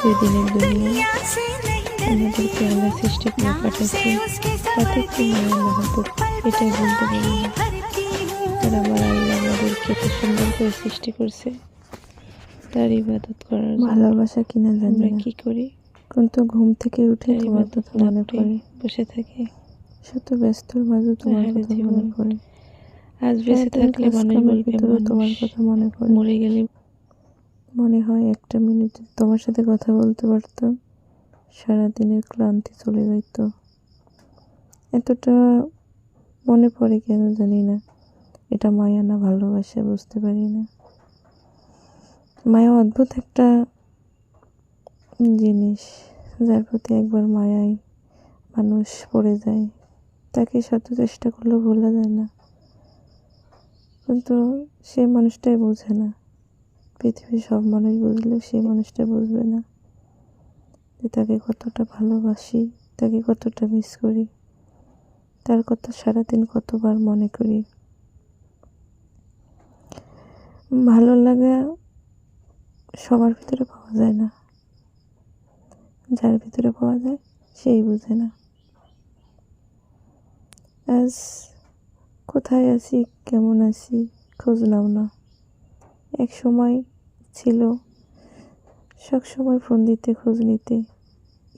দুই দিনের দুনিয়া আমাদেরকে আল্লাহ সৃষ্টি করে পাঠাচ্ছে, তাতে কি মায়া মহব্বত এটাই বলতে পারি না। আর আমার আল্লাহ আমাদেরকে এত সুন্দর করে সৃষ্টি করছে তার ইবাদত করার ভালোবাসা কিনা জানি আমরা না, কি করি? কিন্তু ঘুম থেকে উঠে তোমার কথা মনে পড়ে, বসে থাকি শত ব্যস্তর মাঝে তোমার কথা মনে পড়ে। আজ বেঁচে থাকলে মানুষ বলবে তোমার কথা মনে পড়ে, মরে গেলে মনে হয় একটা মিনিট তোমার সাথে কথা বলতে পারতাম, সারাদিনের ক্লান্তি চলে যেত। এতটা মনে পড়ে কেন জানি না, এটা মায়া না ভালোবাসা বুঝতে পারি না। মায়া অদ্ভুত একটা জিনিস, যার প্রতি একবার মায়ায় মানুষ পড়ে যায়, তাকে শত চেষ্টা করলেও ভোলা যায় না, কিন্তু সেই মানুষটাই বোঝে না। পৃথিবীর সব মানুষ বুঝলেও সেই মানুষটা বুঝবে না যে তাকে কতটা ভালোবাসি, তাকে কতটা মিস করি, তার কথা সারাদিন কতবার মনে করি। ভালো লাগা সবার ভিতরে পাওয়া যায় না, যার ভিতরে পাওয়া যায় সেই বুঝে না। আজ কোথায় আছি, কেমন আছি, খোঁজ নাও না। এক সময় ছিল সব সময় ফোন দিতে, খোঁজ নিতে,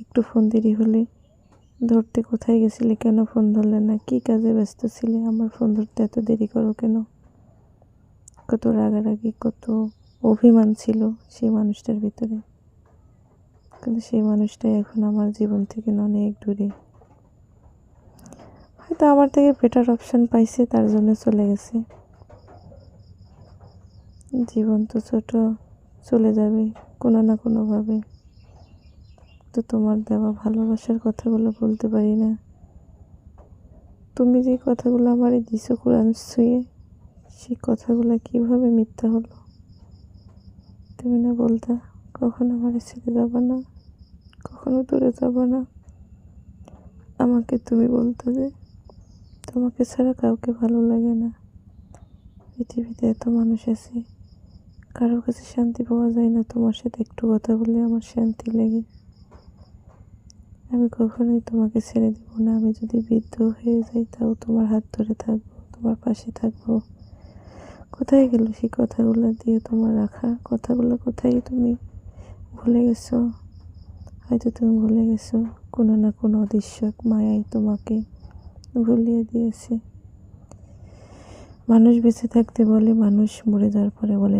একটু ফোন দেরি হলে ধরতে, কোথায় গেছিলে, কেন ফোন ধরলে না, কী কাজে ব্যস্ত ছিলে, আমার ফোন ধরতে এত দেরি করো কেন। কত রাগারাগি, কত অভিমান ছিল সেই মানুষটার ভিতরে, কিন্তু সেই মানুষটাই এখন আমার জীবন থেকে অনেক দূরে। হয়তো আমার থেকে বেটার অপশন পাইছে, তার জন্য চলে গেছে। জীবন তো ছোট, চলে যাবে কোনো না কোনোভাবে। তো তোমার দেওয়া ভালোবাসার কথাগুলো বলতে পারি না। তুমি যে কথাগুলো আমারে দিছো কোরআন ছুঁয়ে, সেই কথাগুলো কিভাবে মিথ্যা হলো? তুমি না বলতা কখনো আমারে ছেড়ে যাবা না, কখনো দূরে যাবা না। আমাকে তুমি বলতো যে তোমাকে ছাড়া কাউকে ভালো লাগে না। পৃথিবীতে এত মানুষ আছে, কারোর কাছে শান্তি পাওয়া যায় না, তোমার সাথে একটু কথা বলে আমার শান্তি লাগে। আমি কখনোই তোমাকে ছেড়ে দেব না। আমি যদি বৃদ্ধ হয়ে যাই তাও তোমার হাত ধরে থাকবো, তোমার পাশে থাকবো। কোথায় গেল সেই কথাগুলো দিয়ে তোমার রাখা কথাগুলো? কোথায় তুমি ভুলে গেছো? হয়তো তুমি ভুলে গেছো, কোনো না কোনো অদৃশ্য মায়াই তোমাকে ভুলিয়ে দিয়েছে। মানুষ বেঁচে থাকতে বলে, মানুষ মরে যাওয়ার পরে বলে